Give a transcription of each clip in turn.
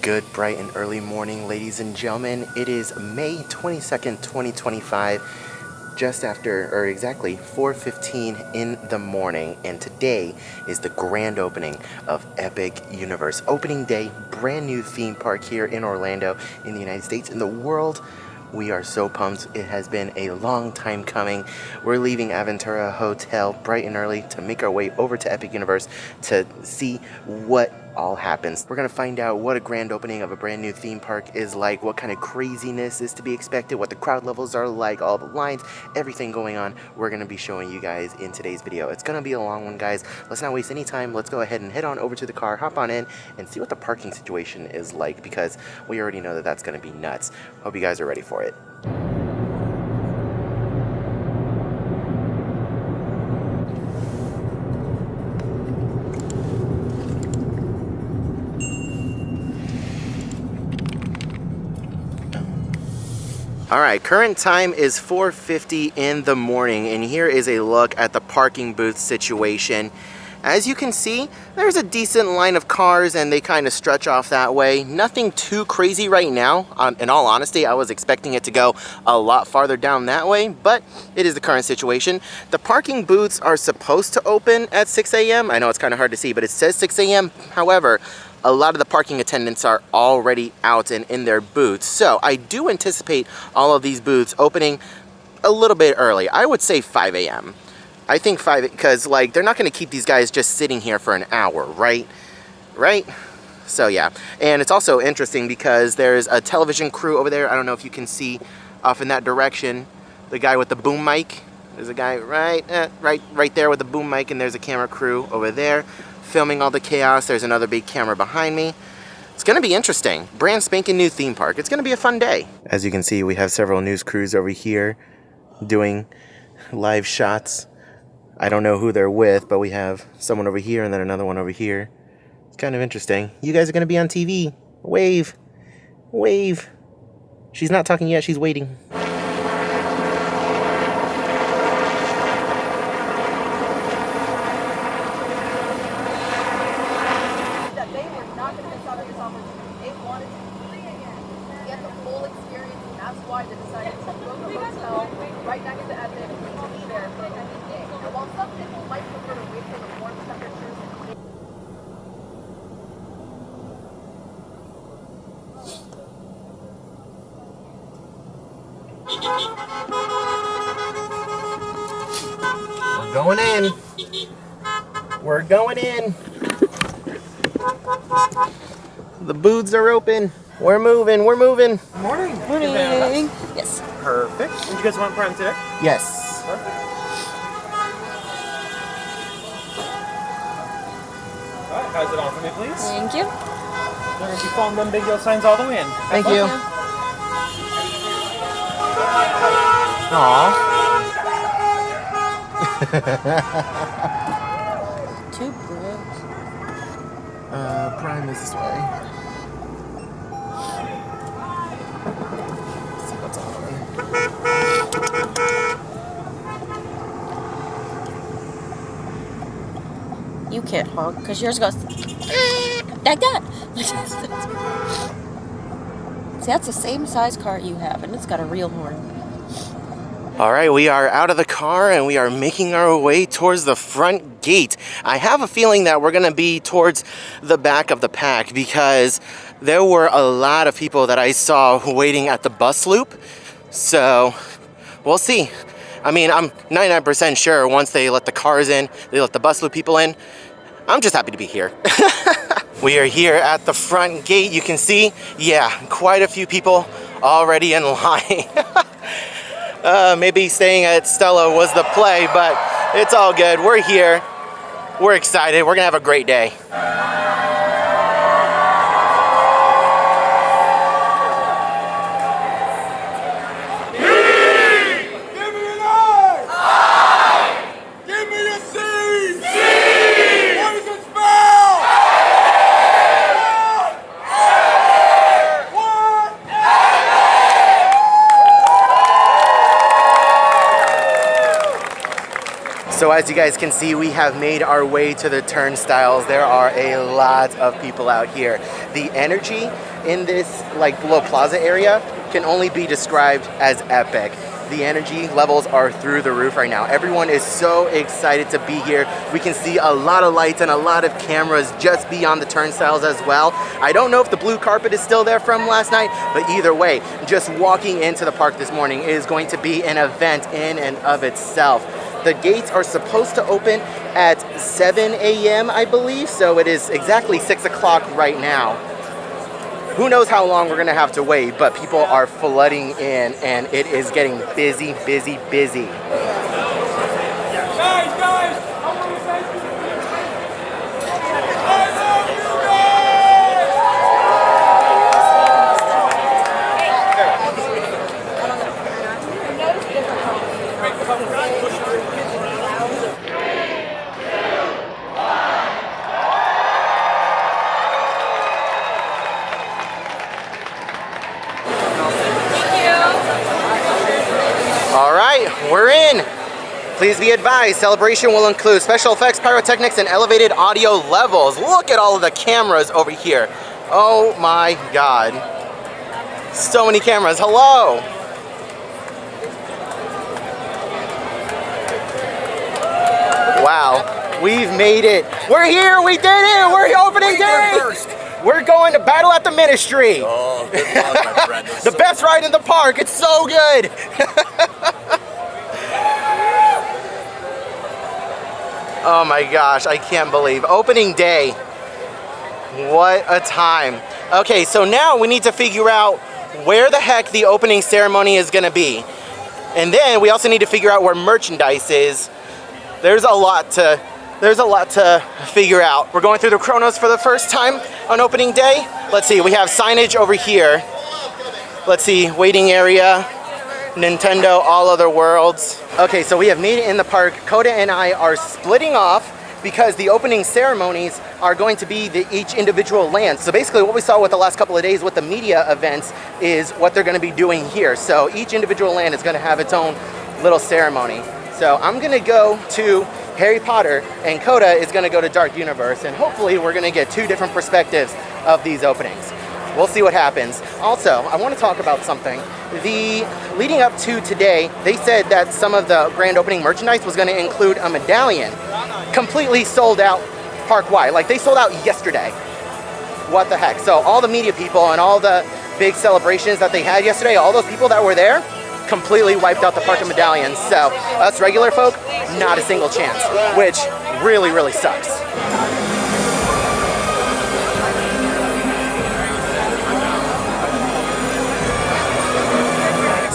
Good, bright, and early morning, ladies and gentlemen. It is May 22nd, 2025, just after, or exactly 4:15 in the morning, and today is the grand opening of Epic Universe. Opening day, brand new theme park here in Orlando, in the United States, in the world. We are so pumped. It has been a long time coming. We're leaving Aventura Hotel bright and early to make our way over to Epic Universe to see what all happens. We're gonna find out what a grand opening of a brand new theme park is like, what kind of craziness is to be expected, what the crowd levels are like, all the lines, everything going on. We're gonna be showing you guys in today's video. It's gonna be a long one, guys. Let's not waste any time. Let's go ahead and head on over to the car, hop on in, and see what the parking situation is like, because we already know that that's gonna be nuts. Hope you guys are ready for it. All right, current time is 4:50 in the morning, and here is a look at the parking booth situation. As you can see, there's a decent line of cars and they kind of stretch off that way. Nothing too crazy right now. In all honesty, I was expecting it to go a lot farther down that way, but it is the current situation. The parking booths are supposed to open at 6 a.m. I know it's kind of hard to see, but it says 6 a.m. However, a lot of the parking attendants are already out and in their booths. So I do anticipate all of these booths opening a little bit early. I would say 5 a.m. I think 5, because like they're not going to keep these guys just sitting here for an hour, right? So yeah, and it's also interesting because there's a television crew over there. I don't know if you can see off in that direction, the guy with the boom mic. There's a guy right there with the boom mic, and there's a camera crew over there filming all the chaos. There's another big camera behind me. It's going to be interesting. Brand spanking new theme park. It's going to be a fun day. As you can see, we have several news crews over here doing live shots. I don't know who they're with, but we have someone over here and then another one over here. It's kind of interesting. You guys are going to be on TV. Wave. Wave. She's not talking yet. She's waiting. We're going in. We're going in. The booths are open. We're moving. We're moving. Morning. Morning. Yes. Perfect. And you guys want Prime today? Yes. Perfect. All right, guys, it on for me, please. Thank you. We're going to be following them big yellow signs all the way in. Thank you. Aww. Two bricks. Prime is this way. Let's see what's on. You can't honk because yours goes like that. See, that's the same size car you have, and it's got a real horn. All right, we are out of the car and we are making our way towards the front gate. I have a feeling that we're gonna be towards the back of the pack because there were a lot of people that I saw waiting at the bus loop. So we'll see. I mean, I'm 99% sure once they let the cars in, they let the bus loop people in. I'm just happy to be here. We are here at the front gate. You can see, yeah, quite a few people already in line. Maybe staying at Stella was the play, but it's all good. We're here. We're excited. We're gonna have a great day. So as you guys can see, we have made our way to the turnstiles. There are a lot of people out here. The energy in this like little plaza area can only be described as epic. The energy levels are through the roof right now. Everyone is so excited to be here. We can see a lot of lights and a lot of cameras just beyond the turnstiles as well. I don't know if the blue carpet is still there from last night, but either way, just walking into the park this morning is going to be an event in and of itself. The gates are supposed to open at 7 a.m. I believe, so it is exactly 6 o'clock right now. Who knows how long we're gonna have to wait, but people are flooding in and it is getting busy, busy, busy. Guys, I want to thank you. All right, we're in. Please be advised, celebration will include special effects, pyrotechnics, and elevated audio levels. Look at all of the cameras over here. Oh my God. So many cameras, hello. Wow, we've made it. We're here, we did it, we're opening day. We're going to battle at the ministry. Oh, good luck, my friend. The best ride in the park, it's so good. Oh my gosh, I can't believe. Opening day. What a time. Okay, so now we need to figure out where the heck the opening ceremony is gonna be. And then we also need to figure out where merchandise is. There's a lot to figure out. We're going through the Chronos for the first time on opening day. Let's see, we have signage over here. Let's see, waiting area, Nintendo, All Other Worlds. Okay, so we have made it in the park. Coda and I are splitting off because the opening ceremonies are going to be each individual land. So basically what we saw with the last couple of days with the media events is what they're gonna be doing here. So each individual land is gonna have its own little ceremony. So I'm gonna go to Harry Potter and Coda is gonna go to Dark Universe, and hopefully we're gonna get two different perspectives of these openings. We'll see what happens. Also, I want to talk about something. Leading up to today, they said that some of the grand opening merchandise was going to include a medallion. Completely sold out park-wide. Like, they sold out yesterday. What the heck? So all the media people and all the big celebrations that they had yesterday, all those people that were there, completely wiped out the park of medallions. So us regular folk, not a single chance, which really, really sucks.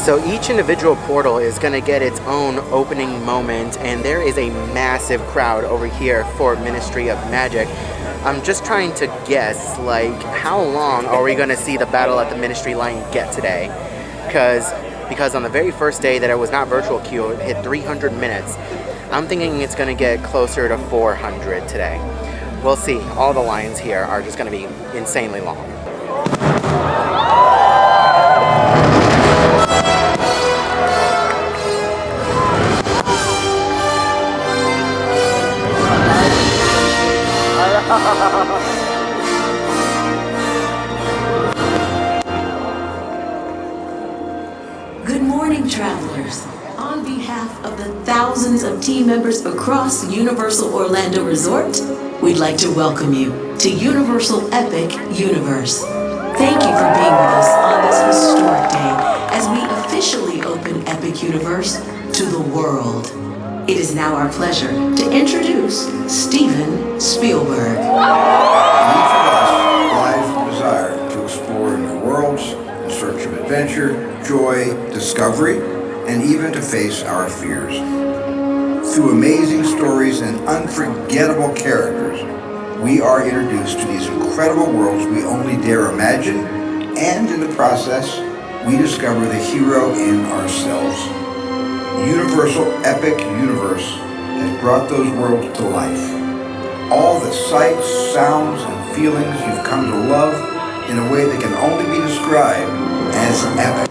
So each individual portal is going to get its own opening moment, and there is a massive crowd over here for Ministry of Magic. I'm just trying to guess, like, how long are we going to see the battle at the Ministry line get today? Because on the very first day that it was not virtual queue, it hit 300 minutes. I'm thinking it's going to get closer to 400 today. We'll see. All the lines here are just going to be insanely long. Good morning, travelers. On behalf of the thousands of team members across Universal Orlando Resort, we'd like to welcome you to Universal Epic Universe. Thank you for being with us on this historic day as we officially open Epic Universe to the world. It is now our pleasure to introduce Steven Spielberg. Each of us lies the desire to explore new worlds in search of adventure, joy, discovery, and even to face our fears. Through amazing stories and unforgettable characters, we are introduced to these incredible worlds we only dare imagine, and in the process, we discover the hero in ourselves. Universal Epic Universe has brought those worlds to life. All the sights, sounds, and feelings you've come to love in a way that can only be described as epic.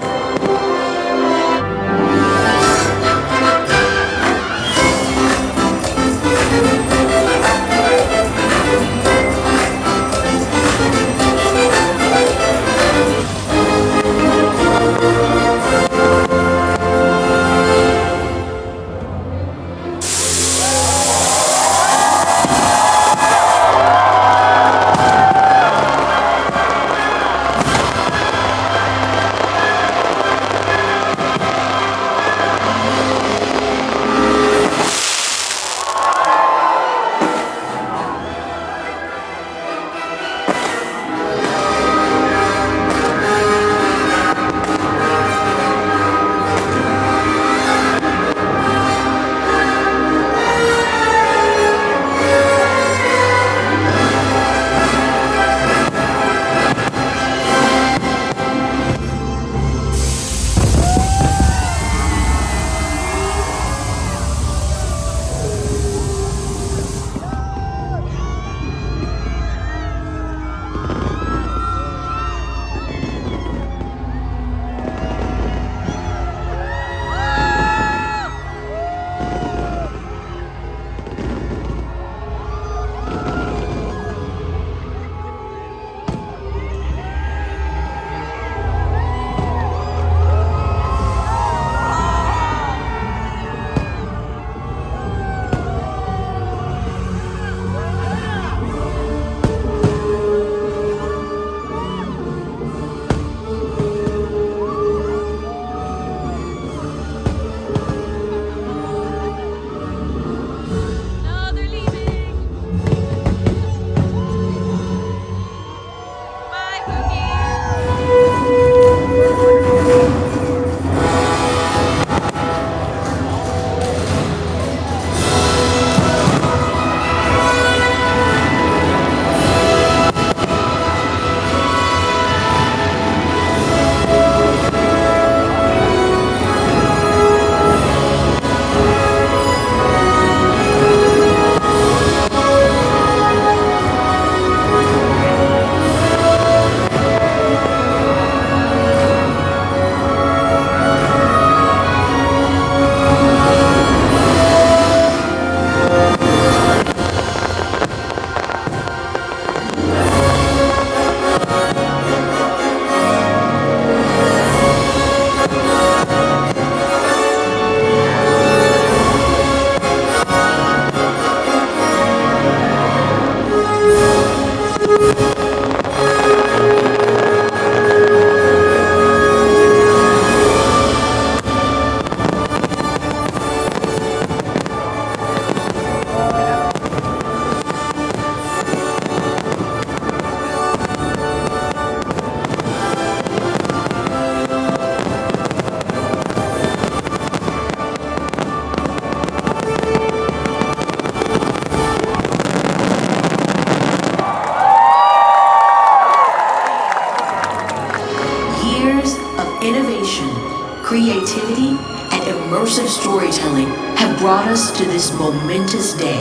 creativity, and immersive storytelling have brought us to this momentous day,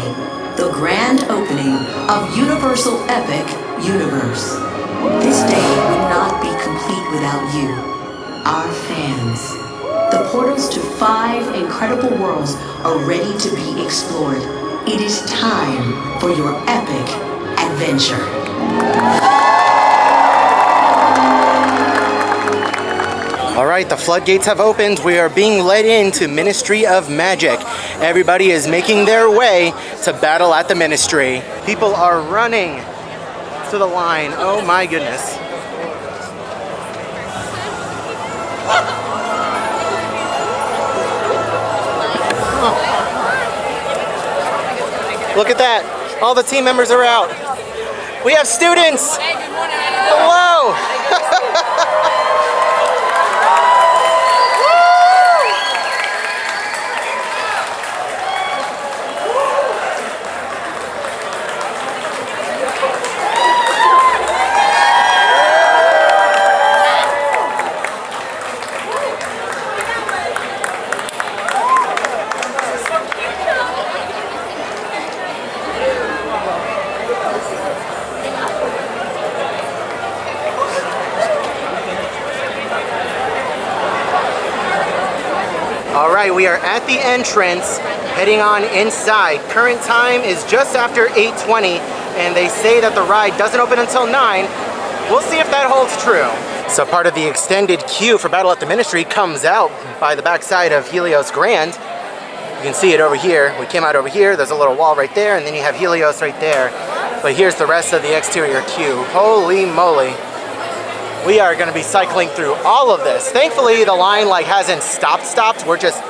the grand opening of Universal Epic Universe. This day would not be complete without you, our fans. The portals to 5 incredible worlds are ready to be explored. It is time for your epic adventure. All right, the floodgates have opened. We are being led into Ministry of Magic. Everybody is making their way to battle at the Ministry. People are running to the line. Oh my goodness. Look at that. All the team members are out. We have students. Hello. All right, we are at the entrance, heading on inside. Current time is just after 8:20, and they say that the ride doesn't open until 9. We'll see if that holds true. So part of the extended queue for Battle at the Ministry comes out by the backside of Helios Grand. You can see it over here. We came out over here, there's a little wall right there, and then you have Helios right there. But here's the rest of the exterior queue. Holy moly. We are going to be cycling through all of this. Thankfully, the line hasn't stopped. We're just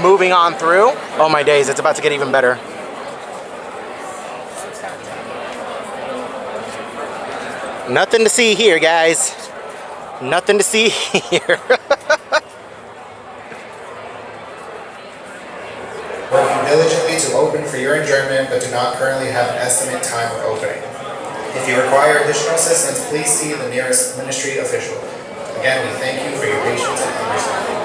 moving on through. Oh my days, it's about to get even better. Nothing to see here, guys. Nothing to see here. Working diligently to open for your enjoyment, but do not currently have an estimate time of opening. If you require additional assistance, please see the nearest ministry official. Again, we thank you for your patience and understanding.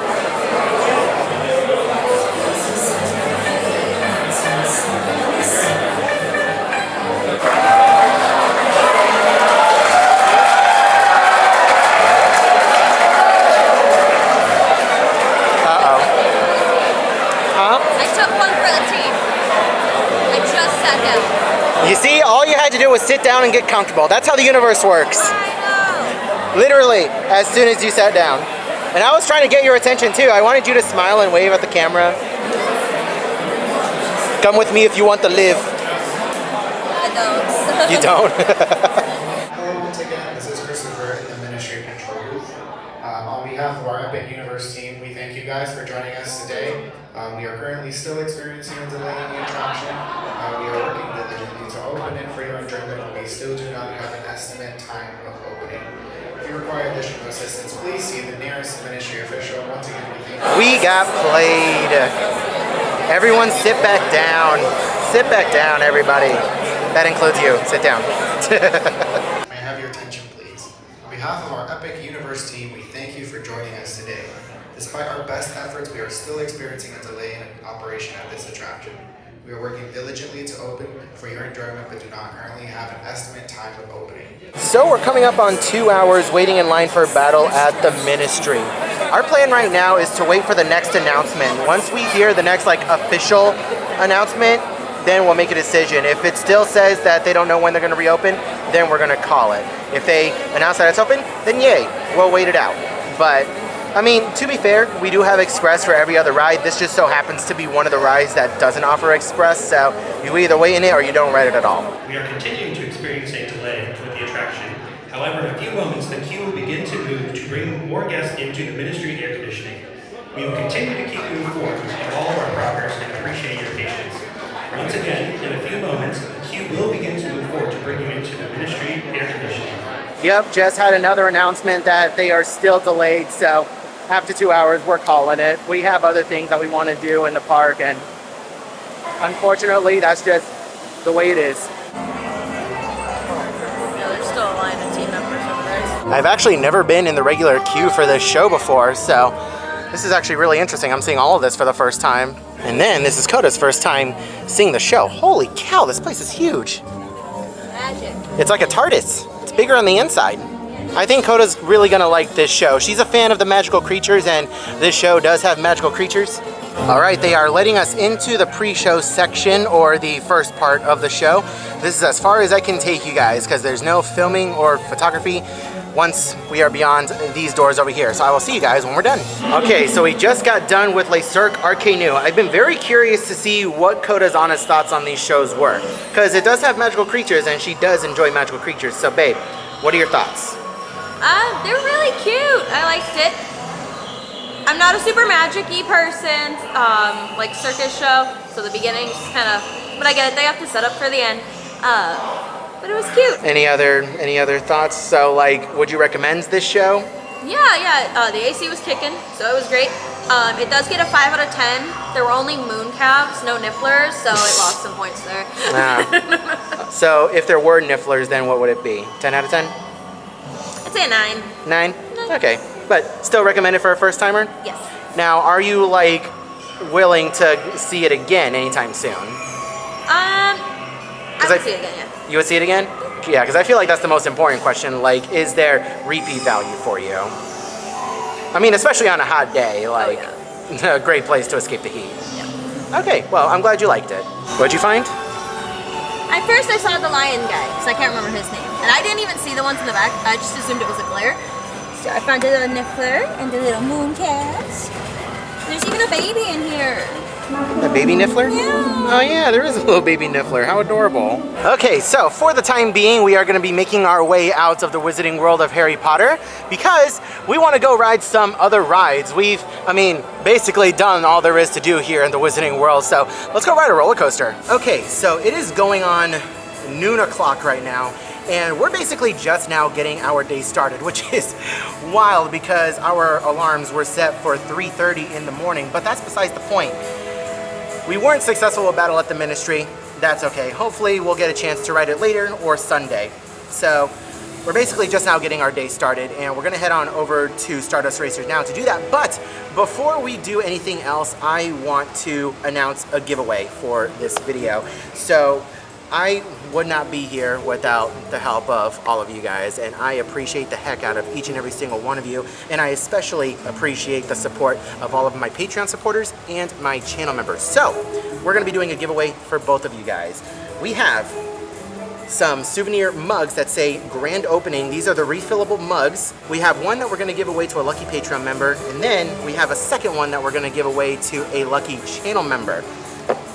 Uh-oh. Huh? I took one for the team. I just sat down. You see, all you had to do was sit down and get comfortable. That's how the universe works. I know. Literally, as soon as you sat down. And I was trying to get your attention too. I wanted you to smile and wave at the camera. Come with me if you want to live. I don't. You don't? Hello once again, this is Christopher in the Ministry Control Booth. On behalf of our Epic Universe team, we thank you guys for joining us today. We are currently still experiencing a delay in the attraction. We are working diligently to open it for your enjoyment, but we still do not have an estimate time of opening. If you require additional assistance, please see the nearest ministry official. Once again, we thank you. We got played. Everyone sit back down. Sit back down, everybody. That includes you. Sit down. May I have your attention, please? On behalf of our Epic Universe team, we thank you for joining us today. Despite our best efforts, we are still experiencing a delay in operation at this attraction. We are working diligently to open for your enjoyment, but do not currently have an estimate time of opening. So we're coming up on 2 hours waiting in line for Battle at the Ministry. Our plan right now is to wait for the next announcement. Once we hear the next official announcement, then we'll make a decision. If it still says that they don't know when they're going to reopen, then we're going to call it. If they announce that it's open, then yay, we'll wait it out. But I mean, to be fair, we do have Express for every other ride. This just so happens to be one of the rides that doesn't offer Express, so you either wait in it or you don't ride it at all. We are continuing to experience a delay with the attraction. However, in a few moments, the queue will begin to move to bring more guests into the Ministry air conditioning. We will continue to keep you informed of all of our progress and appreciate your patience. Once again, in a few moments, the queue will begin to move forward to bring you into the Ministry air conditioning. Yep, just had another announcement that they are still delayed, so after 2 hours, we're calling it. We have other things that we want to do in the park, and unfortunately, that's just the way it is. Yeah, there's still a line of team members over there. I've actually never been in the regular queue for this show before, so This is actually really interesting. I'm seeing all of this for the first time. And then this is Coda's first time seeing the show. Holy cow, this place is huge. Magic. It's like a TARDIS. It's bigger on the inside. I think Coda's really gonna like this show. She's a fan of the magical creatures, and this show does have magical creatures. All right, they are letting us into the pre-show section, or the first part of the show. This is as far as I can take you guys, because there's no filming or photography once we are beyond these doors over here. So I will see you guys when we're done. Okay, so we just got done with Le Cirque Arcanu. I've been very curious to see what Coda's honest thoughts on these shows were, because it does have magical creatures, and she does enjoy magical creatures. So babe, what are your thoughts? They're really cute. I liked it. I'm not a super magic-y person, like circus show, so the beginning just kind of, but I get it, they have to set up for the end. But it was cute. Any other thoughts? So like, would you recommend this show? Yeah, the AC was kicking, so it was great. It does get a 5 out of 10. There were only moon calves, no nifflers, so it lost some points there. So if there were nifflers, then what would it be? 10 out of 10? I'd say a 9. 9? Okay, but still recommend it for a first timer? Yes. Now, are you like willing to see it again anytime soon? I would see it again, yeah. You would see it again? Yeah, because I feel like that's the most important question. Like, is there repeat value for you? I mean, especially on a hot day, like, a great place to escape the heat. Yeah. Okay, well, I'm glad you liked it. What'd you find? At first I saw the lion guy, because I can't remember his name. And I didn't even see the ones in the back. I just assumed it was a glare. So I found a little niffler and the little moon calves. There's even a baby in here. A baby niffler? Yeah. Oh yeah, there is a little baby niffler. How adorable. Okay, so for the time being, we are going to be making our way out of the Wizarding World of Harry Potter because we want to go ride some other rides. We've, basically done all there is to do here in the Wizarding World, so let's go ride a roller coaster. Okay, so it is going on noon o'clock right now, and we're basically just now getting our day started, which is wild because our alarms were set for 3:30 in the morning, but that's besides the point. We weren't successful with Battle at the Ministry. That's okay. Hopefully we'll get a chance to ride it later or Sunday. So we're basically just now getting our day started, and we're gonna head on over to Stardust Racers now to do that. But before we do anything else, I want to announce a giveaway for this video. So I would not be here without the help of all of you guys, and I appreciate the heck out of each and every single one of you, and I especially appreciate the support of all of my Patreon supporters and my channel members. So we're going to be doing a giveaway for both of you guys. We have some souvenir mugs that say grand opening. These are the refillable mugs. We have one that we're going to give away to a lucky Patreon member, and then we have a second one that we're going to give away to a lucky channel member.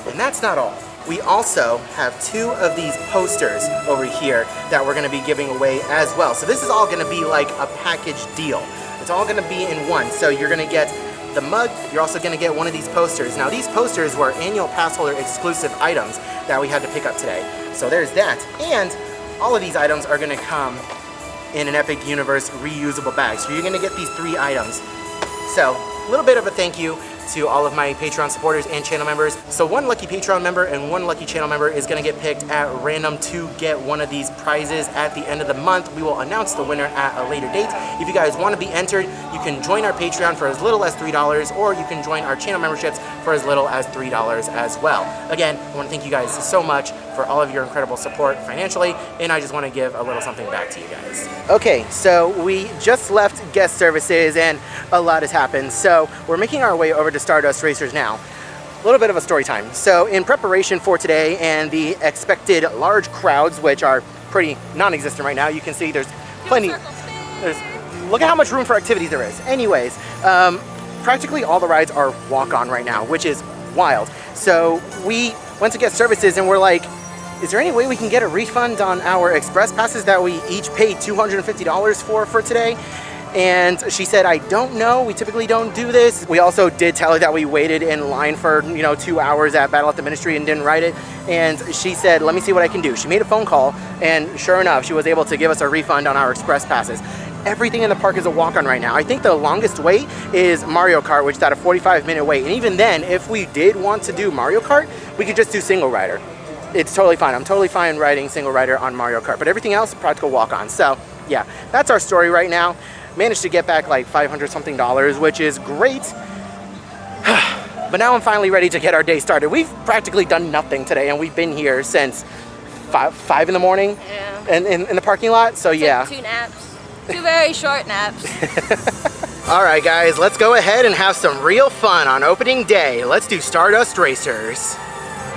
And that's not all. We also have 2 of these posters over here that we're going to be giving away as well. So this is all going to be like a package deal. It's all going to be in one. So you're going to get the mug, you're also going to get one of these posters. Now these posters were annual pass holder exclusive items that we had to pick up today. So there's that. And all of these items are going to come in an Epic Universe reusable bag. So you're going to get these 3 items. So a little bit of a thank you to all of my Patreon supporters and channel members. So one lucky Patreon member and one lucky channel member is going to get picked at random to get one of these prizes at the end of the month. We will announce the winner at a later date. If you guys want to be entered, you can join our Patreon for as little as $3, or you can join our channel memberships for as little as $3 as well. Again, I want to thank you guys so much for all of your incredible support financially, and I just want to give a little something back to you guys. Okay, so we just left guest services and a lot has happened. So we're making our way over to Stardust Racers now. A little bit of a story time. So in preparation for today and the expected large crowds, which are pretty non-existent right now, you can see there's plenty, look at how much room for activities there is. Anyways, practically all the rides are walk-on right now, which is wild. So we went to guest services and we're like, is there any way we can get a refund on our express passes that we each paid $250 for today? And she said, I don't know, we typically don't do this. We also did tell her that we waited in line for 2 hours at Battle at the Ministry and didn't ride it. And she said, let me see what I can do. She made a phone call, and sure enough, she was able to give us a refund on our express passes. Everything in the park is a walk-on right now. I think the longest wait is Mario Kart, which is at a 45-minute wait. And even then, if we did want to do Mario Kart, we could just do single rider. It's totally fine. I'm totally fine riding single rider on Mario Kart, but everything else, practical walk-on. So yeah, that's our story right now. Managed to get back like $500 something, which is great. But now I'm finally ready to get our day started. We've practically done nothing today, and we've been here since 5 in the morning. Yeah. And in the parking lot, so yeah. 2 naps. 2 very short naps. All right, guys, let's go ahead and have some real fun on opening day. Let's do Stardust Racers.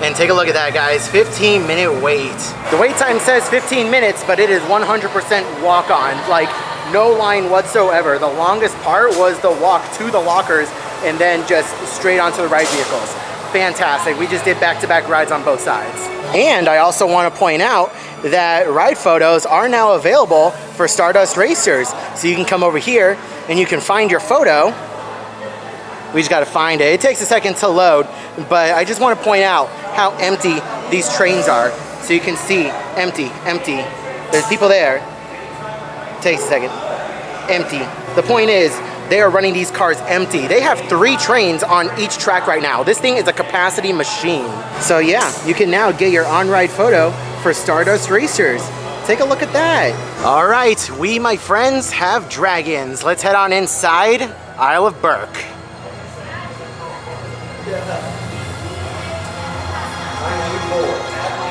And take a look at that, guys, 15-minute wait. The wait time says 15 minutes, but it is 100% walk-on, like no line whatsoever. The longest part was the walk to the lockers and then just straight onto the ride vehicles. Fantastic. We just did back-to-back rides on both sides. And I also want to point out that ride photos are now available for Stardust Racers. So you can come over here and you can find your photo. We just got to find it. It takes a second to load, but I just want to point out how empty these trains are. So you can see, empty. There's people there. Takes a second. Empty. The point is, they are running these cars empty. They have 3 trains on each track right now. This thing is a capacity machine. So yeah, you can now get your on-ride photo for Stardust Racers. Take a look at that. All right, we, my friends, have dragons. Let's head on inside Isle of Berk.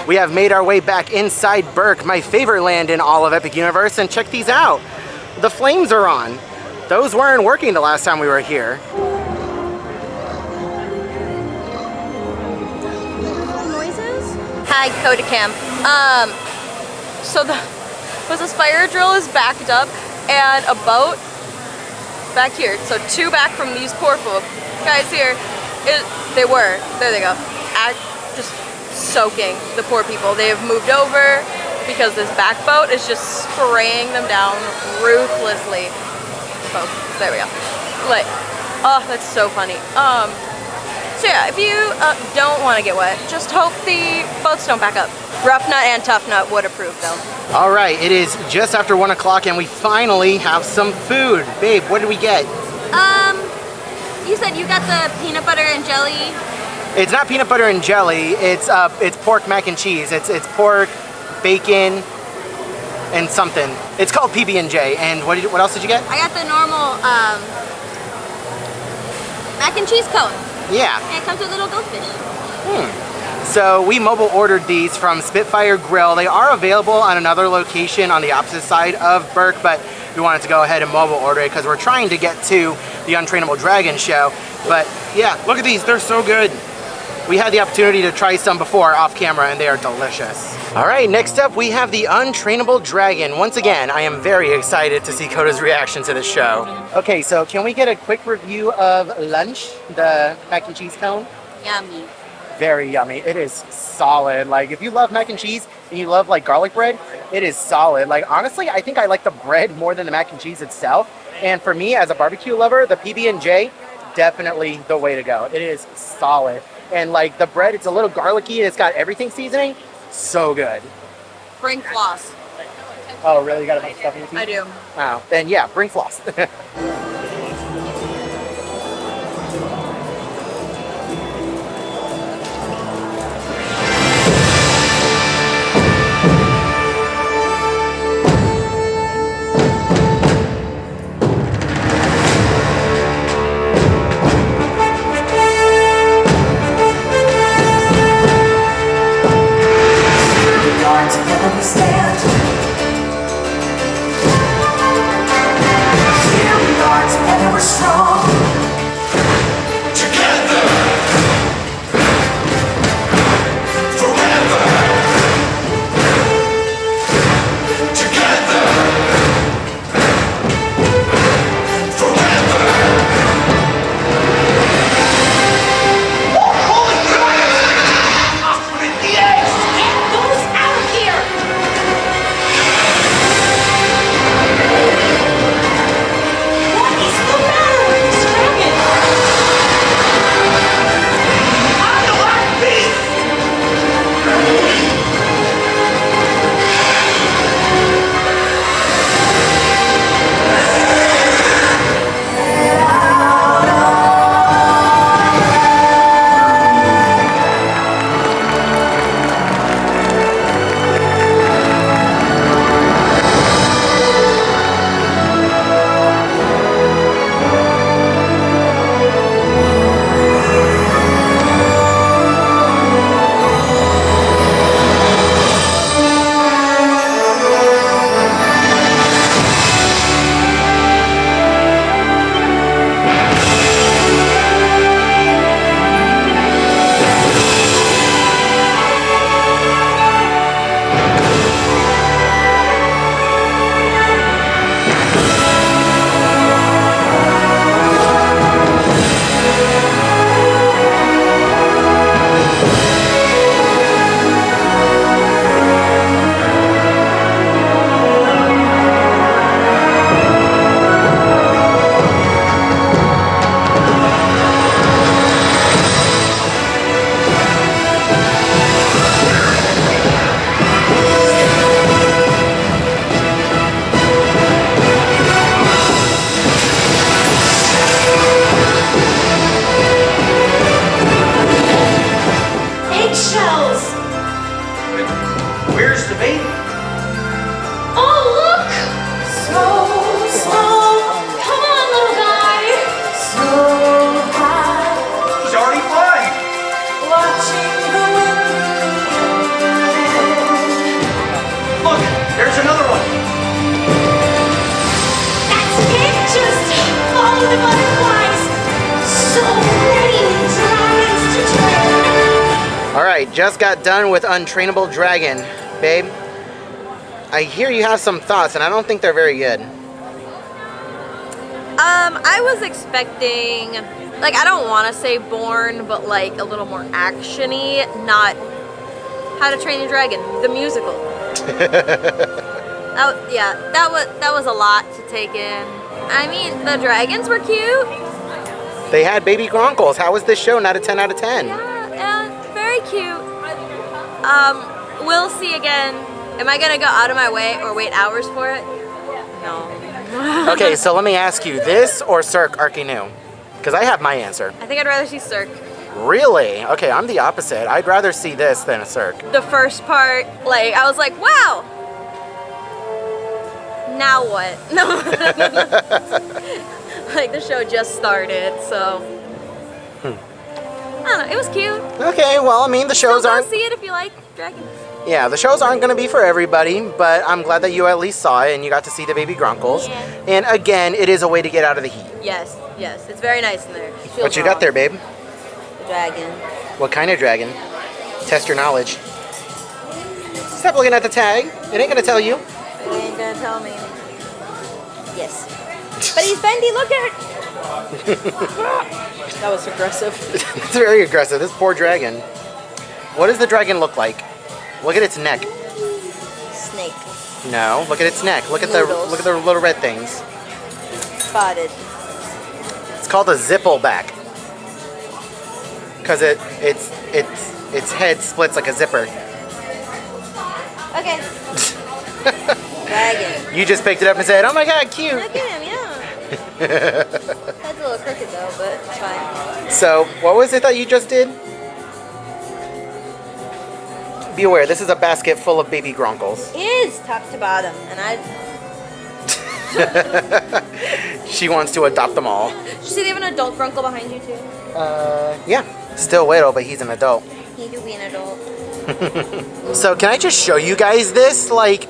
We have made our way back inside Berk, my favorite land in all of Epic Universe, and check these out. The flames are on. Those weren't working the last time we were here. Noises? Hi, Kodacam. So the fire drill is backed up and a boat back here. So 2 back from these poor folk guys here. There they go. Just soaking the poor people. They have moved over because this back boat is just spraying them down ruthlessly. Oh, there we go. Like, oh, that's so funny. So yeah, if you don't want to get wet, just hope the boats don't back up. Rough Nut and Tough Nut would approve though. All right, it is just after 1 o'clock and we finally have some food. Babe, what did we get? You said you got the peanut butter and jelly. It's not peanut butter and jelly. It's pork mac and cheese. It's pork, bacon, and something. It's called PB&J. And what else did you get? I got the normal mac and cheese cone. Yeah. And it comes with little goldfish. So we mobile ordered these from Spitfire Grill. They are available on another location on the opposite side of Berk, but we wanted to go ahead and mobile order it because we're trying to get to the Untrainable Dragon show. But yeah, look at these. They're so good. We had the opportunity to try some before off camera and they are delicious. All right, next up we have the Untrainable Dragon. Once again, I am very excited to see Coda's reaction to this show. Okay, so can we get a quick review of lunch, the mac and cheese cone? Yummy. Very yummy. It is solid. Like if you love mac and cheese and you love like garlic bread, it is solid. Like honestly, I think I like the bread more than the mac and cheese itself. And for me as a barbecue lover, the PB&J, definitely the way to go. It is solid. And like the bread, it's a little garlicky and it's got everything seasoning. So good. Bring floss. Oh, really? You got a bunch of stuff in your teeth? I do. Wow. Then yeah, bring floss. Together we stand. Here we are. right, just got done with Untrainable Dragon. Babe, I hear you have some thoughts, and I don't think they're very good. I was expecting, like, I don't want to say boring, but like a little more action-y, not How to Train Your Dragon, the musical. that was a lot to take in. I mean, the dragons were cute. They had baby Gronkles. How was this show not a 10 out of 10? Yeah, very cute. We'll see again. Am I gonna go out of my way or wait hours for it? No. Okay, so let me ask you, this or Cirque Arcanu? Because I have my answer. I think I'd rather see Cirque. Really? Okay, I'm the opposite. I'd rather see this than a Cirque. The first part, like, I was like, wow! Now what? No. Like, the show just started, so. I don't know, it was cute. Okay, well, I mean, the shows Still go aren't... see it if you like dragons. Yeah, the shows aren't going to be for everybody, but I'm glad that you at least saw it and you got to see the baby Gronkles. Yeah. And again, it is a way to get out of the heat. Yes, it's very nice in there. What you got there, babe? The dragon. What kind of dragon? Test your knowledge. Stop looking at the tag. It ain't going to tell you. It ain't gonna tell me. Yes. But he's bendy, look at it! That was aggressive. It's very aggressive. This poor dragon. What does the dragon look like? Look at its neck. Snake. No, look at its neck. Look at the little red things. Spotted. It's called a zippleback. Because its head splits like a zipper. Okay. Dragon. You just picked it up and said, "Oh my god, cute." Look at him, yeah. Head's a little crooked though, but it's fine. So, what was it that you just did? Be aware, this is a basket full of baby Gronkles. It is top to bottom, and She wants to adopt them all. Did you see they have an adult Grunkle behind you too? Yeah. Still widow, but he's an adult. He do be an adult. So can I just show you guys this? Like,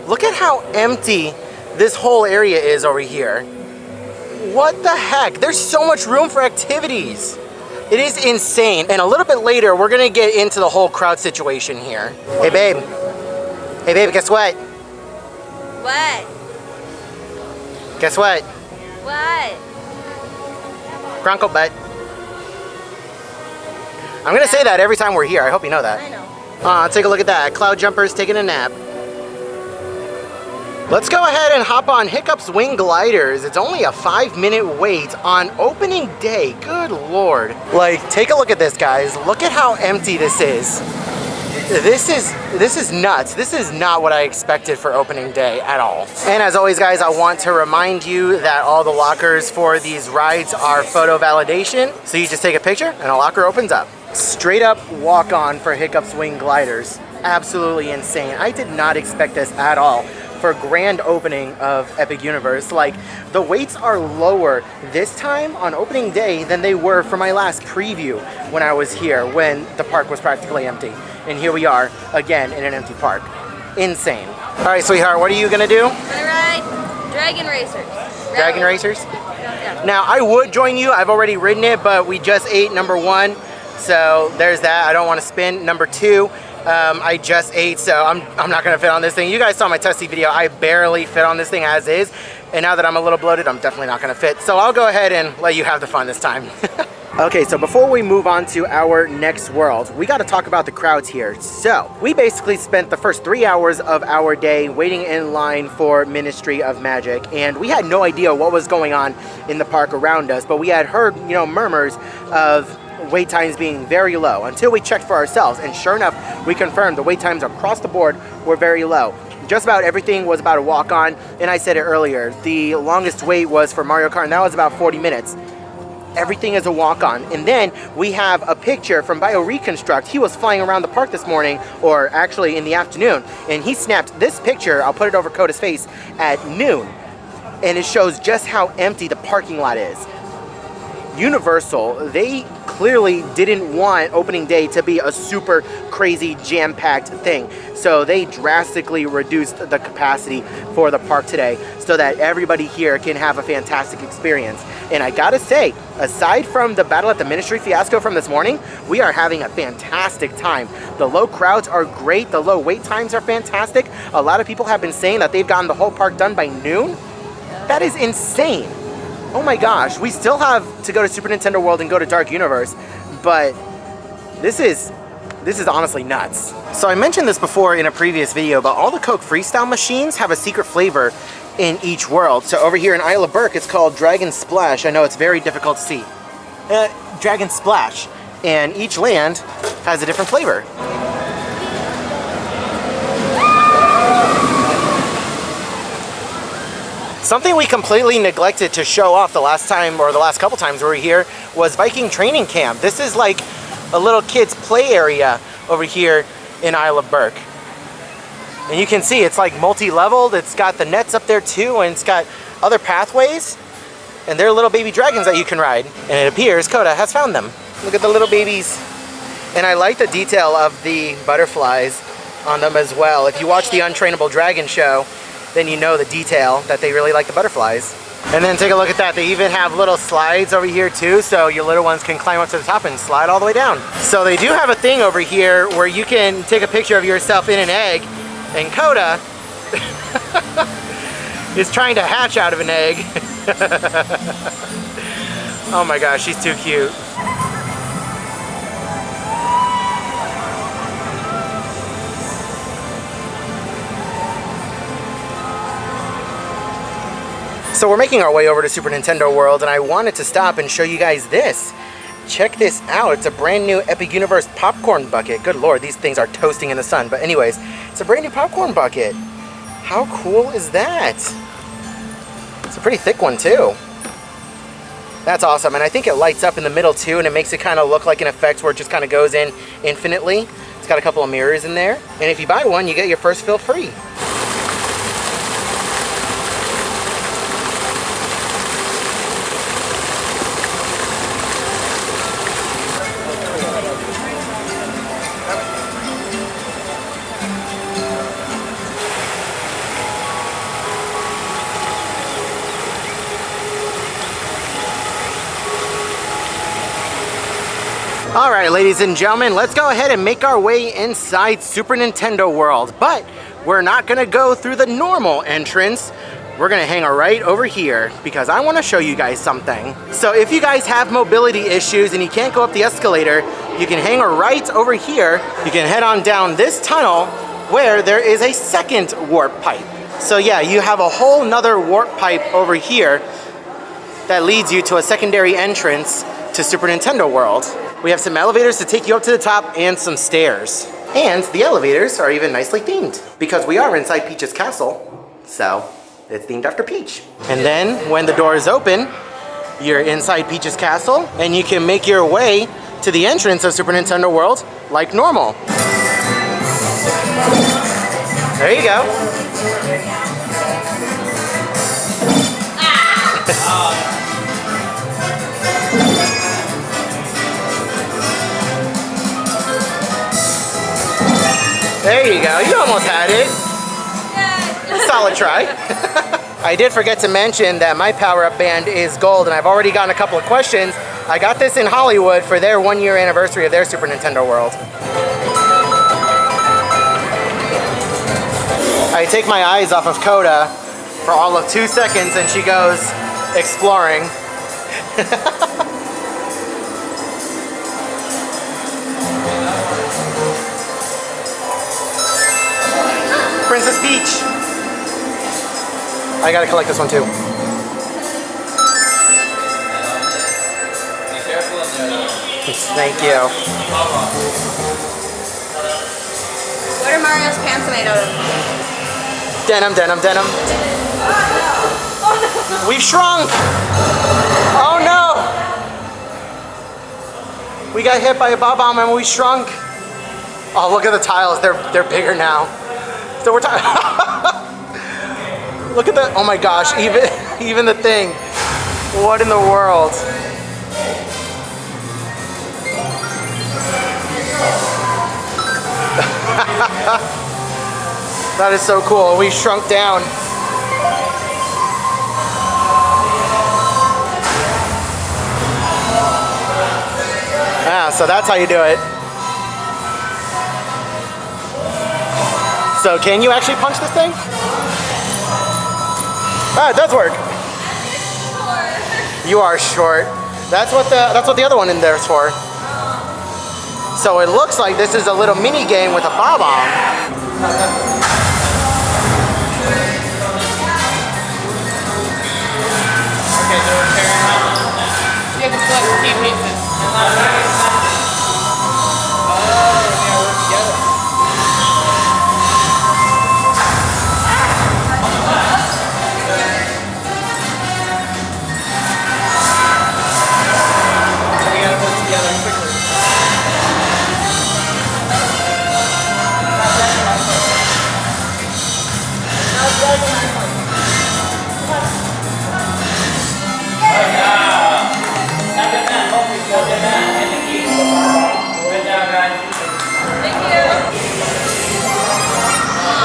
look at how empty this whole area is over here. What the heck? There's so much room for activities. It is insane. And a little bit later, we're gonna get into the whole crowd situation here. Hey babe. Hey babe, guess what? What? Guess what? What? Gronkle butt. I'm gonna say that every time we're here. I hope you know that. I know. Take a look at that. Cloud Jumper's taking a nap. Let's go ahead and hop on Hiccup's Wing Gliders. It's only a 5-minute wait on opening day. Good Lord. Like, take a look at this, guys. Look at how empty this is. This is nuts. This is not what I expected for opening day at all. And as always, guys, I want to remind you that all the lockers for these rides are photo validation. So you just take a picture and a locker opens up. Straight up walk on for Hiccup's Wing Gliders. Absolutely insane. I did not expect this at all for grand opening of Epic Universe. Like, the waits are lower this time on opening day than they were for my last preview when I was here, when the park was practically empty. And here we are again in an empty park. Insane. All right, sweetheart, what are you gonna do? I'm gonna ride Dragon Racers. Dragon Racers? Yeah. Now, I would join you. I've already ridden it, but we just ate number 1. So there's that. I don't want to spin. Number 2, I just ate, so I'm not going to fit on this thing. You guys saw my testy video. I barely fit on this thing as is. And now that I'm a little bloated, I'm definitely not going to fit. So I'll go ahead and let you have the fun this time. Okay, so before we move on to our next world, we got to talk about the crowds here. So we basically spent the first 3 hours of our day waiting in line for Ministry of Magic, and we had no idea what was going on in the park around us, but we had heard, murmurs of wait times being very low until we checked for ourselves, and sure enough, we confirmed the wait times across the board were very low. Just about everything was about a walk-on, and I said it earlier, the longest wait was for Mario Kart, and that was about 40 minutes. Everything is a walk-on. And then we have a picture from BioReconstruct. He was flying around the park this morning, or actually in the afternoon, and he snapped this picture, I'll put it over Coda's face, at noon. And it shows just how empty the parking lot is. Universal, they clearly didn't want opening day to be a super crazy jam-packed thing. So they drastically reduced the capacity for the park today so that everybody here can have a fantastic experience. And I gotta say, aside from the Battle at the Ministry fiasco from this morning, we are having a fantastic time. The low crowds are great, the low wait times are fantastic. A lot of people have been saying that they've gotten the whole park done by noon. That is insane. Oh my gosh, we still have to go to Super Nintendo World and go to Dark Universe, but this is honestly nuts. So I mentioned this before in a previous video, but all the Coke Freestyle machines have a secret flavor in each world. So over here in Isle of Burke, it's called Dragon Splash. I know it's very difficult to see. Dragon Splash. And each land has a different flavor. Something we completely neglected to show off the last time, or the last couple times we were here, was Viking Training Camp. This is like a little kids play area over here in Isle of Burke. And you can see it's like multi-leveled, it's got the nets up there too, and it's got other pathways. And they're little baby dragons that you can ride. And it appears Coda has found them. Look at the little babies. And I like the detail of the butterflies on them as well. If you watch the Untrainable Dragon show, then you know the detail that they really like the butterflies. And then take a look at that. They even have little slides over here too, so your little ones can climb up to the top and slide all the way down. So they do have a thing over here where you can take a picture of yourself in an egg, and Coda is trying to hatch out of an egg. Oh my gosh, she's too cute. So we're making our way over to Super Nintendo World, and I wanted to stop and show you guys this. Check this out. It's a brand new Epic Universe popcorn bucket. Good lord, these things are toasting in the sun. But anyways, it's a brand new popcorn bucket. How cool is that? It's a pretty thick one too. That's awesome, and I think it lights up in the middle too, and it makes it kind of look like an effect where it just kind of goes in infinitely. It's got a couple of mirrors in there, and if you buy one, you get your first fill free. Alright, ladies and gentlemen, let's go ahead and make our way inside Super Nintendo World. But we're not going to go through the normal entrance. We're going to hang right over here because I want to show you guys something. So if you guys have mobility issues and you can't go up the escalator, you can hang right over here. You can head on down this tunnel where there is a second warp pipe. So yeah, you have a whole nother warp pipe over here that leads you to a secondary entrance to Super Nintendo World. We have some elevators to take you up to the top and some stairs. And the elevators are even nicely themed because we are inside Peach's castle, so it's themed after Peach. And then when the door is open, you're inside Peach's castle and you can make your way to the entrance of Super Nintendo World like normal. There you go. There you go, you almost had it. Solid try. I did forget to mention that my power-up band is gold, and I've already gotten a couple of questions. I got this in Hollywood for their 1-year anniversary of their Super Nintendo World. I take my eyes off of Coda for all of 2 seconds and she goes exploring. Princess Peach. I gotta collect this one too. Thank you. What are Mario's pants made out of? Denim, denim, denim. Oh no! We've shrunk! Oh no! We got hit by a bob bomb and we shrunk. Oh, look at the tiles. They're bigger now. So we're look at that. Oh my gosh, even the thing. What in the world? That is so cool. We shrunk down. Ah, so that's how you do it. So can you actually punch this thing? Ah, it does work. You are short. That's what the other one in there is for. So it looks like this is a little mini game with a bob-omb. Okay, so we're tearing out. You have to select key pieces.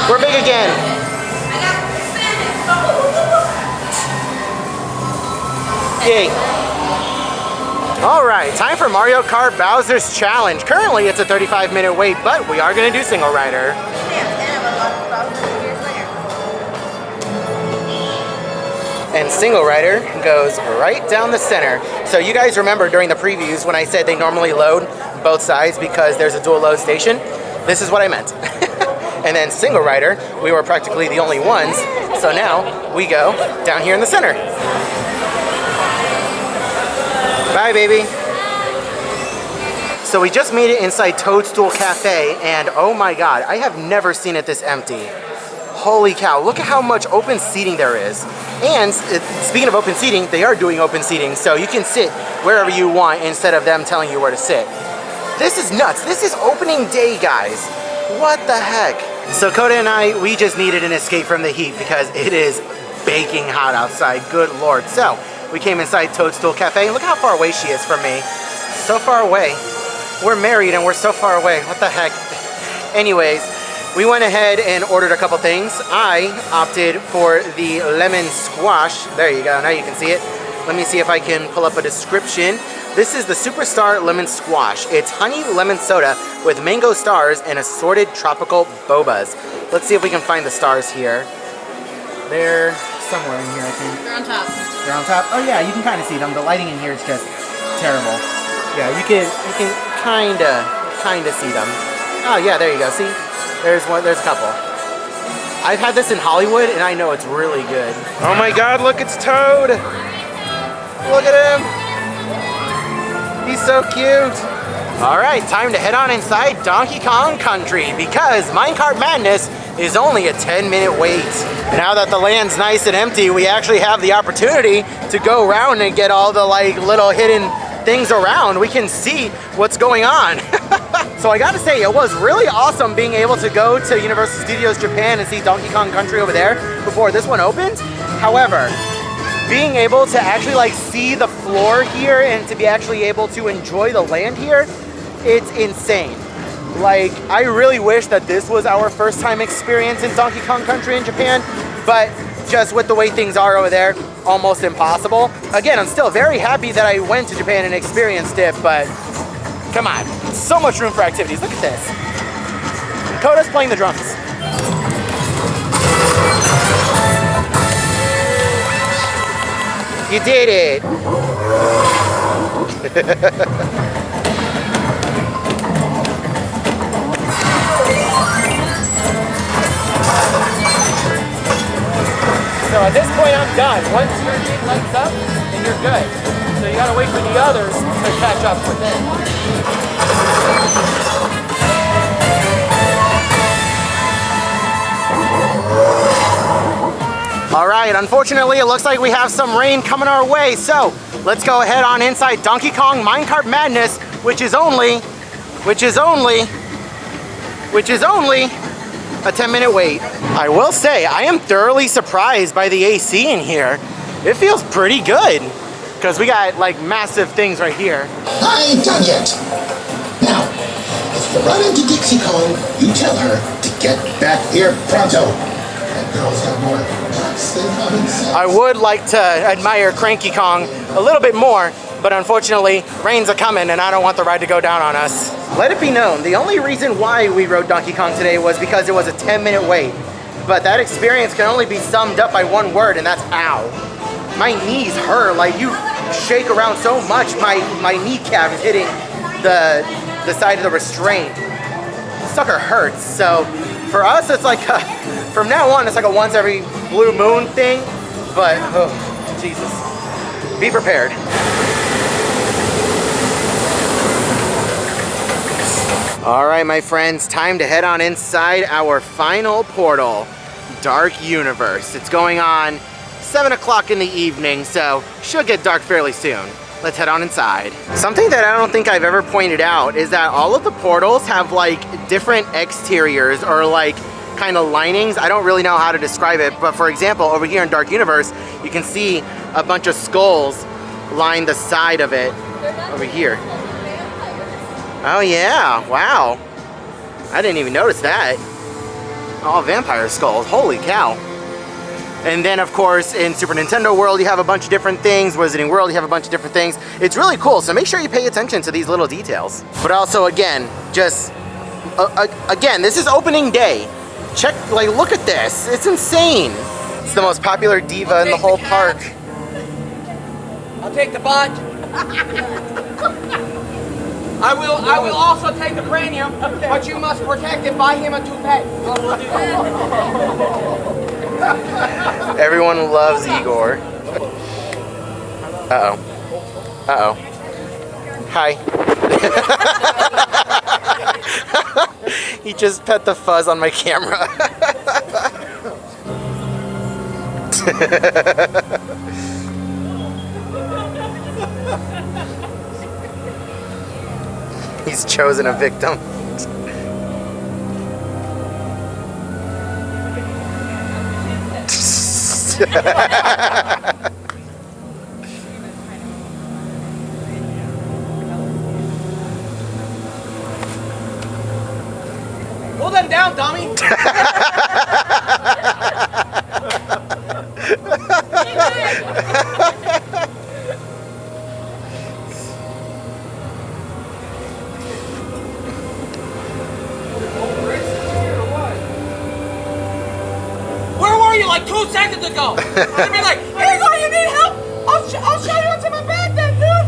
We're big again. Yay. All right, time for Mario Kart Bowser's Challenge. Currently, it's a 35-minute wait, but we are gonna do single rider. And single rider goes right down the center. So you guys remember during the previews when I said they normally load both sides because there's a dual load station? This is what I meant. And then single rider, we were practically the only ones. So now we go down here in the center. Bye, baby. So we just made it inside Toadstool Cafe, and oh my God, I have never seen it this empty. Holy cow, look at how much open seating there is. And speaking of open seating, they are doing open seating, so you can sit wherever you want instead of them telling you where to sit. This is nuts. This is opening day, guys. What the heck? So Coda and I, we just needed an escape from the heat because it is baking hot outside. Good Lord. So we came inside Toadstool Cafe. Look how far away she is from me. So far away. We're married and we're so far away. What the heck? Anyways, we went ahead and ordered a couple things. I opted for the lemon squash. There you go. Now you can see it. Let me see if I can pull up a description. This is the Superstar Lemon Squash. It's honey lemon soda with mango stars and assorted tropical bobas. Let's see if we can find the stars here. They're somewhere in here, I think. They're on top. They're on top? Oh yeah, you can kind of see them. The lighting in here is just terrible. Yeah, you can kinda see them. Oh yeah, there you go. See? There's a couple. I've had this in Hollywood and I know it's really good. Oh my God, look, it's Toad. Look at him. He's so cute. All right, time to head on inside Donkey Kong Country because Minecart Madness is only a 10-minute wait. Now that the land's nice and empty, we actually have the opportunity to go around and get all the little hidden things around. We can see what's going on. So I gotta say, it was really awesome being able to go to Universal Studios Japan and see Donkey Kong Country over there before this one opened. However, being able to actually see the floor here and to be actually able to enjoy the land here, it's insane. I really wish that this was our first time experience in Donkey Kong Country in Japan, but just with the way things are over there, almost impossible. Again, I'm still very happy that I went to Japan and experienced it, but come on, so much room for activities. Look at this. Coda's playing the drums. You did it! So at this point I'm done. Once your team lights up, then you're good. So you gotta wait for the others to catch up with it. All right, unfortunately, it looks like we have some rain coming our way, so let's go ahead on inside Donkey Kong Minecart Madness, which is only a 10-minute wait. I will say, I am thoroughly surprised by the AC in here. It feels pretty good, because we got massive things right here. I ain't done yet. Now, if run into Dixie Kong, you tell her to get back here pronto. That girl's got more guts than common sense. I would like to admire Cranky Kong a little bit more, but unfortunately, rains are coming and I don't want the ride to go down on us. Let it be known, the only reason why we rode Donkey Kong today was because it was a 10-minute wait. But that experience can only be summed up by one word, and that's ow. My knees hurt, like you shake around so much, my kneecap is hitting the side of the restraint. Sucker hurts, so for us it's like, from now on it's like a once every blue moon thing, but oh, Jesus. Be prepared. All right, my friends, time to head on inside our final portal, Dark Universe. It's going on 7 o'clock in the evening, so should get dark fairly soon. Let's head on inside. Something that I don't think I've ever pointed out is that all of the portals have like different exteriors or like kind of linings. I don't really know how to describe it, but for example, over here in Dark Universe, you can see a bunch of skulls line the side of it over here. Oh yeah, wow. I didn't even notice that. All vampire skulls, holy cow. And then of course in Super Nintendo World you have a bunch of different things, Wizarding World you have a bunch of different things. It's really cool, so make sure you pay attention to these little details. But also again, again, this is opening day. Check, like look at this, it's insane. It's the most popular diva in the whole park. I'll take the bot. I will also take the cranium, but you must protect it. Buy him a toupee. Everyone loves Igor. Uh-oh. Uh-oh. Hi. He just pet the fuzz on my camera. He's chosen a victim. Pull them down, dummy. Where were you like 2 seconds ago? I'd be like, hey, go, you need help? I'll show you what's in my bag then, dude.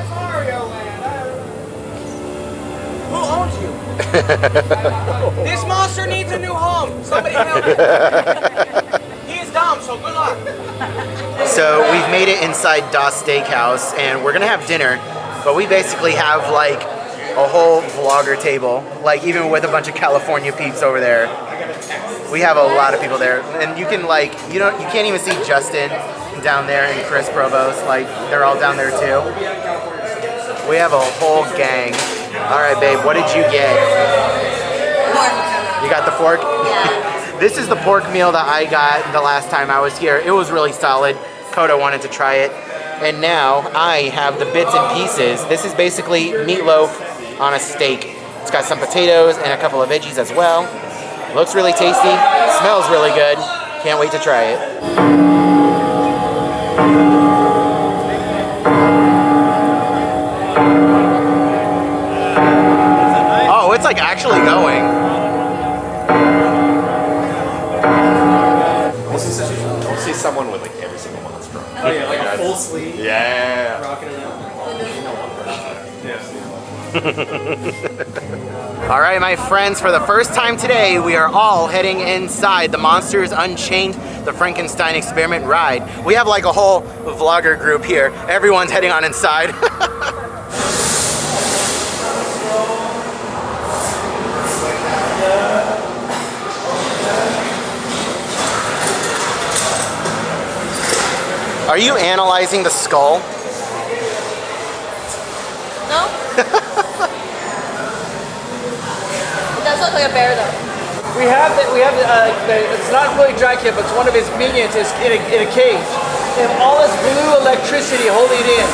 Mario Land. Who owns you? This monster needs a new home. Somebody help him. He is dumb, so good luck. So we've made it inside Das Steakhouse and we're gonna have dinner, but we basically have like a whole vlogger table, like even with a bunch of California peeps over there. We have a lot of people there, and you can like, you can't even see Justin down there and Chris Provost, like they're all down there too. We have a whole gang. All right, babe, what did you get? Pork. You got the fork? Yeah. This is the pork meal that I got the last time I was here. It was really solid. Coda wanted to try it. And now I have the bits and pieces. This is basically meatloaf on a steak. It's got some potatoes and a couple of veggies as well. Looks really tasty, smells really good. Can't wait to try it. Oh, it's like actually going. We'll see someone with like every single monster. Oh yeah, like a full sleeve. Yeah. Rocking it out. All right, my friends, for the first time today, we are all heading inside the Monsters Unchained, the Frankenstein Experiment ride. We have like a whole vlogger group here. Everyone's heading on inside. Are you analyzing the skull? No? It does look like a bear though. We have it's not really Dracula, but it's one of his minions is in a cage. They have all this blue electricity holding it in.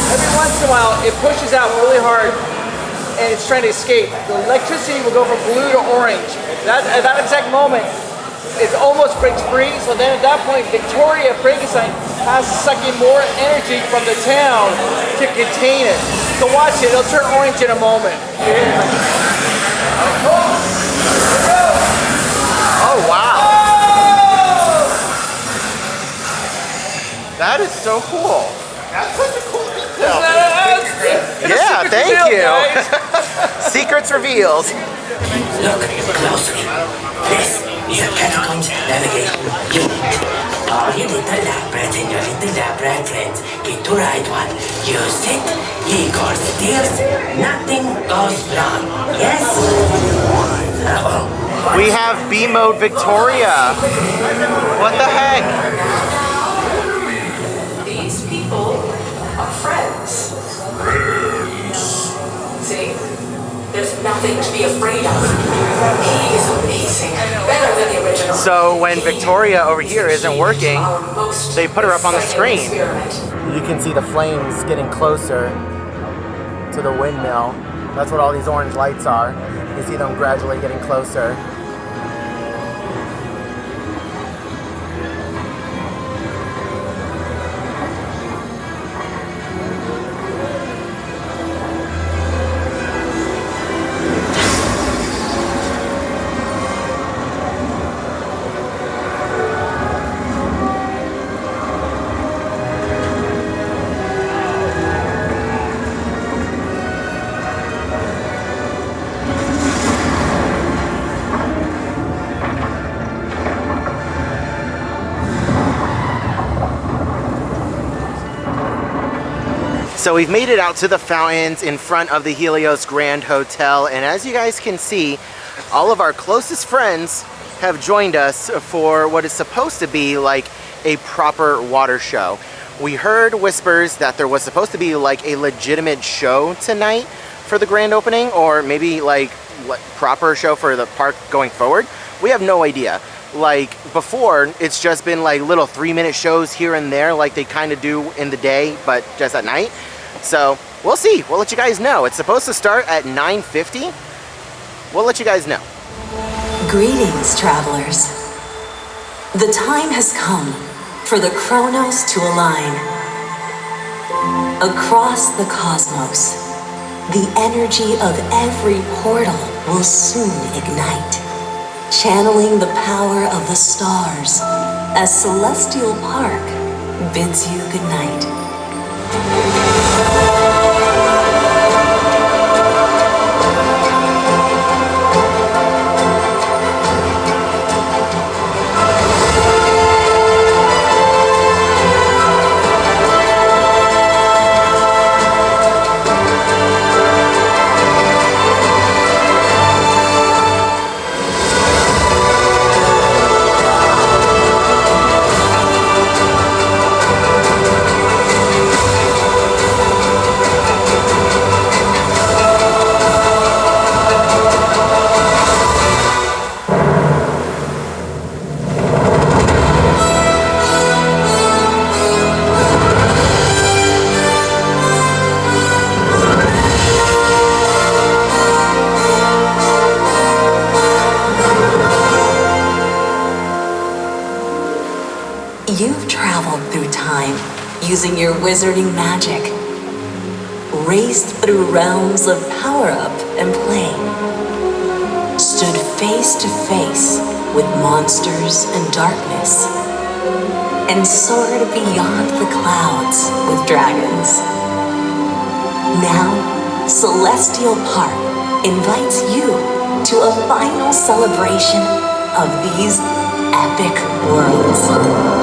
Every once in a while, it pushes out really hard and it's trying to escape. The electricity will go from blue to orange. At that exact moment, it almost breaks free. So then at that point, Victoria Frankenstein has to suck in more energy from the town to contain it. So watch it, it'll turn orange in a moment. Oh, wow. That is so cool. That's such a cool detail. Yeah, thank you. Secrets revealed. Look closer. This is a catacombs navigation unit. All you little lab rats and your little lab rat friends get to ride one. You sit, ye go steers, nothing goes wrong. Yes? We have B mode Victoria. What the heck? These people are friends. See? There's nothing to be afraid of. He is amazing. Better than the original. So when Victoria over here isn't working, they put her up on the screen. You can see the flames getting closer to the windmill. That's what all these orange lights are. You see them gradually getting closer. So we've made it out to the fountains in front of the Helios Grand Hotel, and as you guys can see, all of our closest friends have joined us for what is supposed to be like a proper water show. We heard whispers that there was supposed to be like a legitimate show tonight for the grand opening, or maybe like proper show for the park going forward. We have no idea. Like before, it's just been like little 3-minute shows here and there like they kind of do in the day, but just at night. So we'll see. We'll let you guys know. It's supposed to start at 9:50. We'll let you guys know. Greetings, travelers. The time has come for the chronos to align. Across the cosmos, the energy of every portal will soon ignite, channeling the power of the stars as Celestial Park bids you goodnight. You've traveled through time using your wizarding magic, raced through realms of power-up and play, stood face to face with monsters and darkness, and soared beyond the clouds with dragons. Now, Celestial Park invites you to a final celebration of these epic worlds.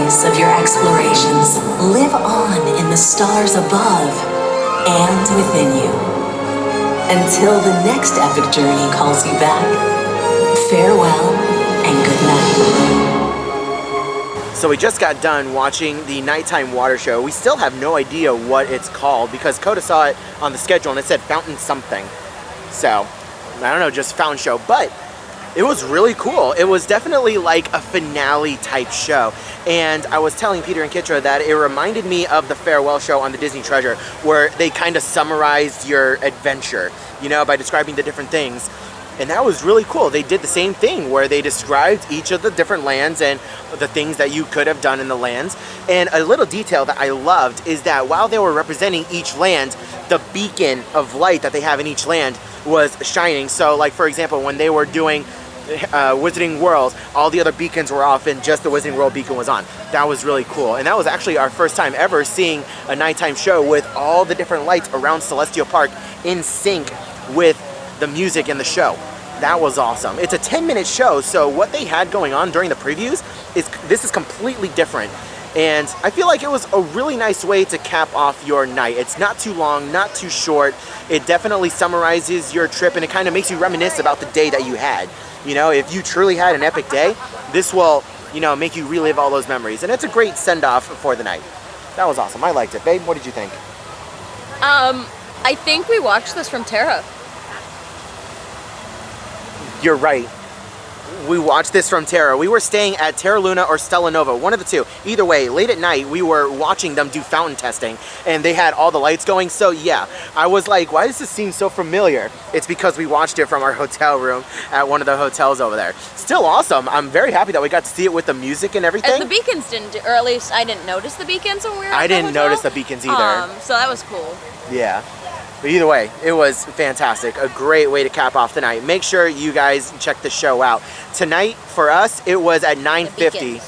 memories of your explorations live on in the stars above and within you. Until the next epic journey calls you back, farewell and good night. So we just got done watching the nighttime water show. We still have no idea what it's called because Coda saw it on the schedule and it said fountain something. So, I don't know, just fountain show, but it was really cool. It was definitely like a finale type show. And I was telling Peter and Kitra that it reminded me of the farewell show on the Disney Treasure where they kind of summarized your adventure, you know, by describing the different things. And that was really cool. They did the same thing where they described each of the different lands and the things that you could have done in the lands. And a little detail that I loved is that while they were representing each land, the beacon of light that they have in each land was shining. So like, for example, when they were doing Wizarding World, all the other beacons were off and just the Wizarding World beacon was on. That was really cool. And that was actually our first time ever seeing a nighttime show with all the different lights around Celestial Park in sync with the music and the show. That was awesome. It's a 10-minute show, so what they had going on during the previews is completely different. And I feel like it was a really nice way to cap off your night. It's not too long, not too short. It definitely summarizes your trip and it kind of makes you reminisce about the day that you had. You know, if you truly had an epic day, this will, you know, make you relive all those memories. And it's a great send-off for the night. That was awesome. I liked it. Babe, what did you think? I think we watched this from Terra. You're right. We watched this from Terra. We were staying at Terra Luna or Stella Nova, one of the two. Either way, late at night, we were watching them do fountain testing, and they had all the lights going. So yeah, I was like, why does this seem so familiar? It's because we watched it from our hotel room at one of the hotels over there. Still awesome. I'm very happy that we got to see it with the music and everything. And the beacons didn't, or at least I didn't notice the beacons when we were at I the didn't hotel. notice the beacons either. So that was cool. Yeah. But either way, it was fantastic. A great way to cap off the night. Make sure you guys check the show out. Tonight, for us, it was at 9:50.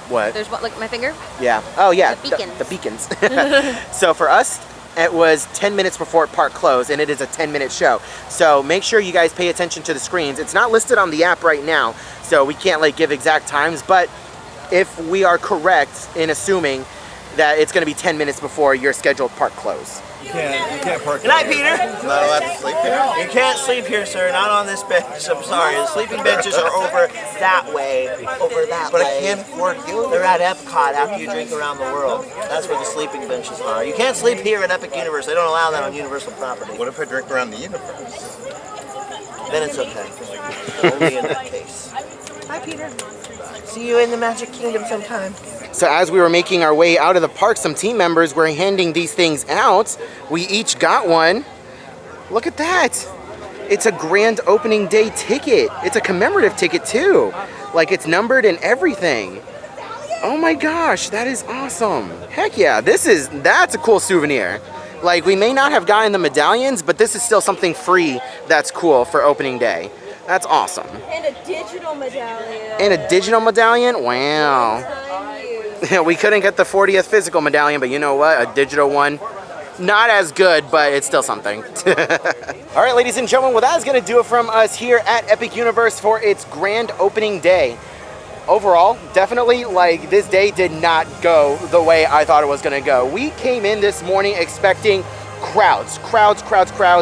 What? There's what, like my finger? Yeah. Oh, yeah. The beacons. The beacons. So for us, it was 10 minutes before park closed, and it is a 10-minute show. So make sure you guys pay attention to the screens. It's not listed on the app right now, so we can't like give exact times, but if we are correct in assuming that it's going to be 10 minutes before your scheduled park close. You can't park. Good night, Peter. Not allowed to sleep here? You can't sleep here, sir. Not on this bench. I'm sorry. The sleeping benches are over that way. Over that But way. I can't afford you. They're at Epcot after you drink around the world. That's where the sleeping benches are. You can't sleep here at Epic Universe. They don't allow that on Universal property. What if I drink around the universe? Then it's okay. Only in that case. Hi, Peter. See you in the Magic Kingdom sometime. So as we were making our way out of the park, some team members were handing these things out. We each got one. Look at that. It's a grand opening day ticket. It's a commemorative ticket too. Like it's numbered and everything. Oh my gosh, that is awesome. Heck yeah, that's a cool souvenir. Like we may not have gotten the medallions, but this is still something free that's cool for opening day. That's awesome. And a digital medallion. And a digital medallion? Wow. We couldn't get the 40th physical medallion, but you know what? A digital one, not as good, but it's still something. All right, ladies and gentlemen, well, that is going to do it from us here at Epic Universe for its grand opening day. Overall, definitely, like, this day did not go the way I thought it was going to go. We came in this morning expecting crowds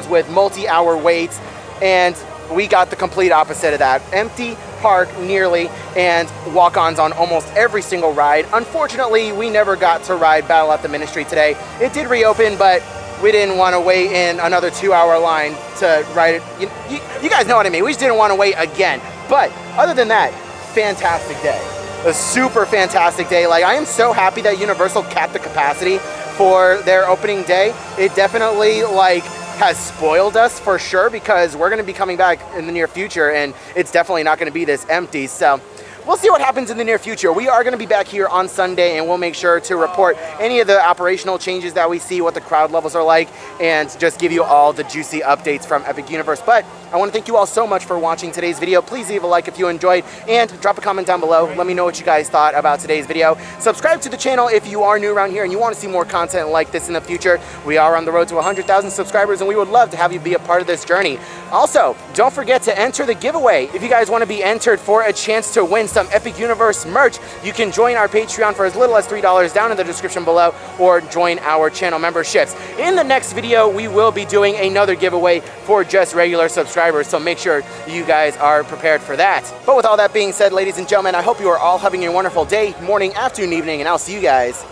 with multi-hour waits, and we got the complete opposite of that. Empty park nearly, and walk-ons on almost every single ride. Unfortunately, we never got to ride Battle at the Ministry today. It did reopen, but we didn't want to wait in another 2-hour line to ride it. You guys know what I mean. We just didn't want to wait again. But other than that, fantastic day. A super fantastic day. Like, I am so happy that Universal capped the capacity for their opening day. It definitely, like, has spoiled us for sure, because we're going to be coming back in the near future and it's definitely not going to be this empty. So we'll see what happens in the near future. We are going to be back here on Sunday and we'll make sure to report any of the operational changes that we see, what the crowd levels are like, and just give you all the juicy updates from Epic Universe. But I want to thank you all so much for watching today's video. Please leave a like if you enjoyed and drop a comment down below. Let me know what you guys thought about today's video. Subscribe to the channel if you are new around here and you want to see more content like this in the future. We are on the road to 100,000 subscribers and we would love to have you be a part of this journey. Also, don't forget to enter the giveaway if you guys want to be entered for a chance to win some Epic Universe merch, you can join our Patreon for as little as $3 down in the description below, or join our channel memberships. In the next video, we will be doing another giveaway for just regular subscribers, so make sure you guys are prepared for that. But with all that being said, ladies and gentlemen, I hope you are all having a wonderful day, morning, afternoon, evening, and I'll see you guys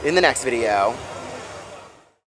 in the next video.